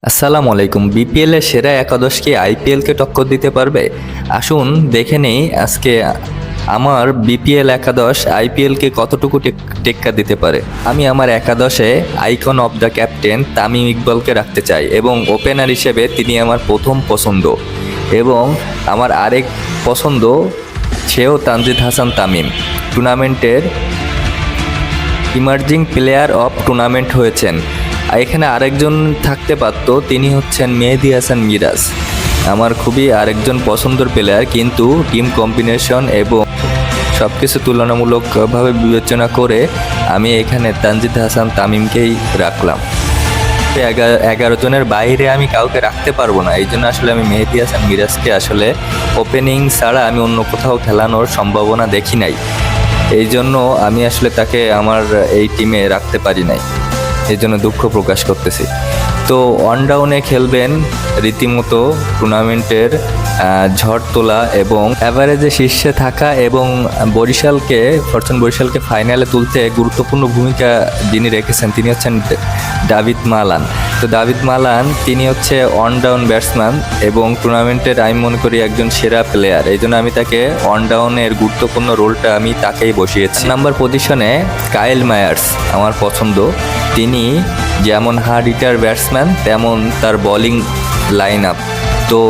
আসসালামু আলাইকুম। বিপিএল এর সেরা একাদশ কি আইপিএল কে টক্কর দিতে পারবে? আসুন দেখে নেই আজকে আমার বিপিএল একাদশ আইপিএল কে কতটুকু টেক্কা দিতে পারে। আমি আমার একাদশে icon of the captain Tamim ইকবালকে রাখতে চাই এবং ওপেনার হিসেবে তিনি আমার প্রথম পছন্দ এবং আমার আরেক পছন্দ সেও তানজিদ হাসান তামিম। টুর্নামেন্টের ইমার্জিং প্লেয়ার অফ টুর্নামেন্ট হয়েছেন। এখানে আরেকজন থাকতে পারত, তিনি হচ্ছেন মেহেদী হাসান মিরাজ। আমার খুবই আরেকজন পছন্দের প্লেয়ার, কিন্তু টিম কম্বিনেশন এবং সব কিছু তুলনামূলকভাবে বিবেচনা করে আমি এখানে তানজিদ হাসান তামিমকেই রাখলাম। 11 জনের বাইরে আমি কাউকে রাখতে পারবো না, এই জন্য আসলে আমি মেহেদী হাসান মিরাজকে আসলে ওপেনিং ছাড়া আমি অন্য কোথাও খেলানোর সম্ভাবনা দেখি নাই। এই জন্য আমি আসলে তাকে আমার এই টিমে রাখতে পারি নাই, এই জন্য দুঃখ প্রকাশ করতেছি। তো ওয়ান ডাউনে খেলবেন রীতিমতো টুর্নামেন্টের ঝড় তোলা এবং অ্যাভারেজে শীর্ষে থাকা এবং ফরচুন বরিশালকে ফাইনালে তুলতে গুরুত্বপূর্ণ ভূমিকা যিনি রেখেছেন তিনি হচ্ছেন দাভিদ মালান। তো দাভিদ মালান তিনি হচ্ছে ওয়ান ডাউন ব্যাটসম্যান এবং টুর্নামেন্টের আমি মনে করি একজন সেরা প্লেয়ার, এই জন্য আমি তাকে ওয়ান ডাউনের গুরুত্বপূর্ণ রোলটা আমি তাকেই বসিয়েছি। নাম্বার পজিশনে কাইল মায়ার্স আমার পছন্দ। তিনি যেমন হার্ড হিটার ব্যাটসম্যান তেমন তার বোলিং লাইন আপ, তো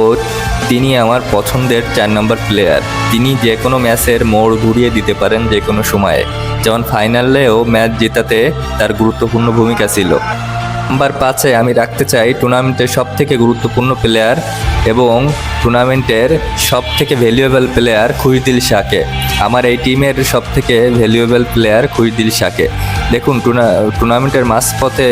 তিনি আমার পছন্দের 4 নম্বর প্লেয়ার। তিনি যে কোনো ম্যাচের মোড় ঘুরিয়ে দিতে পারেন যে কোনো সময়ে, যেমন ফাইনালেও ম্যাচ জেতাতে তার গুরুত্বপূর্ণ ভূমিকা ছিল। নাম্বার 5-এ আমি রাখতে চাই টুর্নামেন্টের সবথেকে গুরুত্বপূর্ণ প্লেয়ার এবং টুর্নামেন্টের সবথেকে ভ্যালুয়েবল প্লেয়ার খুশদিল শাহকে। আমার এই টিমের সবথেকে ভ্যালুয়েবল প্লেয়ার খুশদিল শাহকে। দেখুন টুর্নামেন্টের মাঝপথে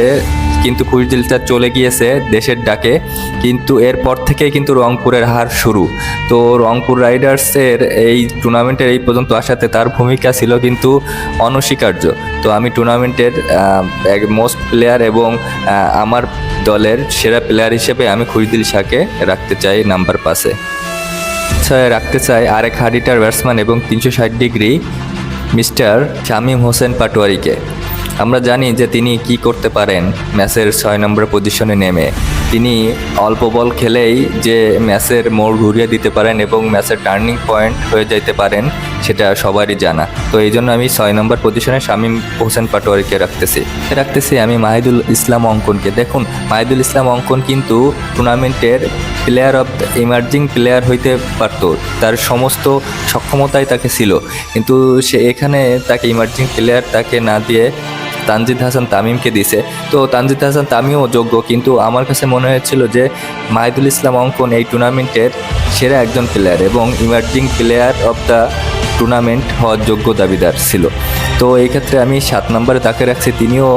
কিন্তু খুশদিলটা চলে গিয়েছে দেশের ডাকে, কিন্তু এরপর থেকেই কিন্তু রংপুরের হার শুরু। তো রংপুর রাইডার্সের এই টুর্নামেন্টের এই পর্যন্ত আসাতে তার ভূমিকা ছিল কিন্তু অনস্বীকার্য। তো আমি টুর্নামেন্টের মোস্ট প্লেয়ার এবং আমার দলের সেরা প্লেয়ার হিসেবে আমি খুশদিল শাহকে রাখতে চাই নাম্বার 5-এ। রাখতে চাই আরেক হার্ড হিটার ব্যাটসম্যান এবং 360 ডিগ্রি মিস্টার শামীম হোসেন পাটোয়ারিকে। আমরা জানি যে তিনি কি করতে পারেন ম্যাচের 6 নম্বর পজিশনে নেমে। তিনি অল্প বল খেলেই যে ম্যাচের মোড় ঘুরিয়ে দিতে পারেন এবং ম্যাচের টার্নিং পয়েন্ট হয়ে যেতে পারেন, সেটা সবারই জানা। তো এই জন্য আমি 6 নম্বর পজিশনে শামীম হোসেন পাটোয়ারিকে রাখতেছি আমি মাহিদুল ইসলাম অঙ্কনকে। দেখুন মাহিদুল ইসলাম অঙ্কন কিন্তু টুর্নামেন্টের player of the emerging player হইতে পারত, তার সমস্ত সক্ষমতাই তাকে ছিল, কিন্তু সে এখানে তাকে ইমার্জিং প্লেয়ার তাকে না দিয়ে তানজিদ হাসান তামিমকে দিছে। তো তানজিদ হাসান তামিমও যোগ্য, কিন্তু আমার কাছে মনে হয়েছিল যে মাহিদুল ইসলাম অঙ্কন এই টুর্নামেন্টের সেরা একজন প্লেয়ার এবং emerging player of the tournament হওয়ার যোগ্য দাবিদার ছিল। তো এই ক্ষেত্রে আমি 7 নম্বরে তাকে রাখছি। তিনিও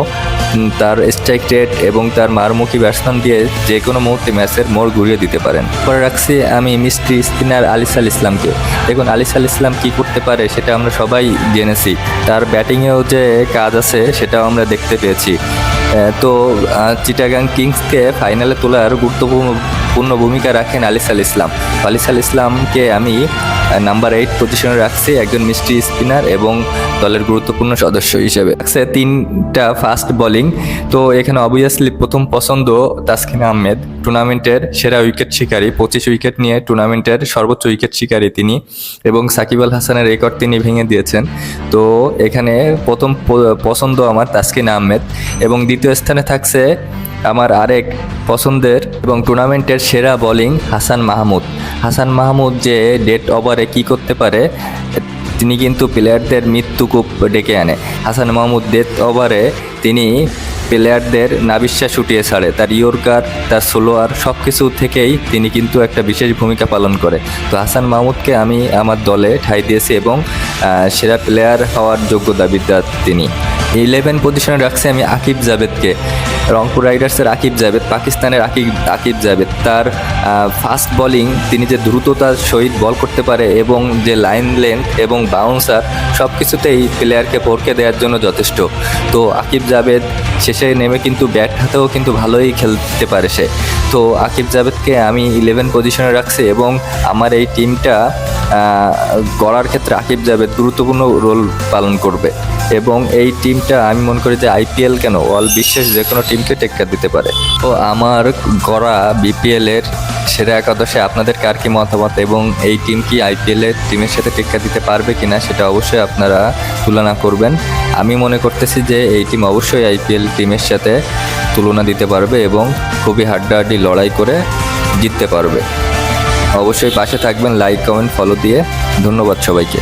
তার স্ট্রাইক রেট এবং তার মারমুখী ব্যাটসম্যান দিয়ে যে কোনো মুহূর্তে ম্যাচের মোড় ঘুরিয়ে দিতে পারেন। পরে রাখছি আমি মিস্ট্রি স্পিনার আলিসাল ইসলামকে। দেখুন আলিসাল ইসলাম কি করতে পারে সেটা আমরা সবাই জেনেছি, তার ব্যাটিংয়েও যে কাজ আছে সেটাও আমরা দেখতে পেয়েছি। তো চিটাগাং কিংসকে ফাইনালে তোলার গুরুত্বপূর্ণ ভূমিকা রাখেন আলিসাল ইসলাম। আলিসাল ইসলামকে আমি নাম্বার 8 পজিশনে রাখছি, একজন মিস্ট্রি স্পিনার এবং দলের গুরুত্বপূর্ণ সদস্য হিসেবে। রাখছে 3টা ফাস্ট বোলিং। তো এখানে অবভিয়াসলি প্রথম পছন্দ তাসকিন আহমেদ, টুর্নামেন্টের সেরা উইকেট শিকারী, 25 উইকেট নিয়ে টুর্নামেন্টের সর্বোচ্চ উইকেট শিকারী তিনি, এবং সাকিব আল হাসানের রেকর্ড তিনি ভেঙে দিয়েছেন। তো এখানে প্রথম পছন্দ আমার তাসকিন আহমেদ এবং দ্বিতীয় স্থানে থাকছে আমার আরেক পছন্দের এবং টুর্নামেন্টের সেরা বোলিং হাসান মাহমুদ যে ডেড ওভারে কি করতে পারে, তিনি কিন্তু প্লেয়ারদের মৃত্যুকূপ ডেকে আনে। হাসান মাহমুদ ডেথ ওভারে তিনি প্লেয়ারদের নাবিশ্বাস উঠিয়ে ছাড়ে, তার ইয়র্কার, তার স্লোয়ার সব কিছু থেকেই তিনি কিন্তু একটা বিশেষ ভূমিকা পালন করে। তো হাসান মাহমুদকে আমি আমার দলে ঠাঁই দিয়েছি এবং সেরা প্লেয়ার হওয়ার যোগ্য দাবিদার তিনি। 11 পজিশনে রাখছি আমি আকিব জাভেদকে। রংপুর রাইডার্সের আকিব জাভেদ, পাকিস্তানের আকিব জাভেদ, তার ফাস্ট বোলিং, তিনি যে দ্রুততার সহিত বল করতে পারে এবং যে লাইন লেন্থ এবং বাউন্সার সব কিছুতেই প্লেয়ারকে ভরকে দেওয়ার জন্য যথেষ্ট। তো আকিব জাভেদ শেষে নেমে কিন্তু ব্যাট হাতেও কিন্তু ভালোই খেলতে পারে সে। তো আকিব জাভেদকে আমি 11 পজিশনে রাখছি এবং আমার এই টিমটা গড়ার ক্ষেত্রে আকিব জাভেদ গুরুত্বপূর্ণ রোল পালন করবে এবং এই টিমটা আমি মনে করি যে আইপিএল কেন অল বিশ্বের যে কোনো টিমকে টেক্কা দিতে পারে। তো আমার গড়া বিপিএলের সেরা একাদশে আপনাদের কার কি মতামত এবং এই টিম কি আইপিএলের টিমের সাথে টেক্কা দিতে পারবে কিনা সেটা অবশ্যই আপনারা তুলনা করবেন। আমি মনে করতেছি যে এই টিম অবশ্যই আইপিএল টিমের সাথে তুলনা দিতে পারবে এবং খুবই হাড্ডাহাড্ডি লড়াই করে জিততে পারবে। অবশ্যই পাশে থাকবেন, লাইক কমেন্ট ফলো দিয়ে। ধন্যবাদ সবাইকে।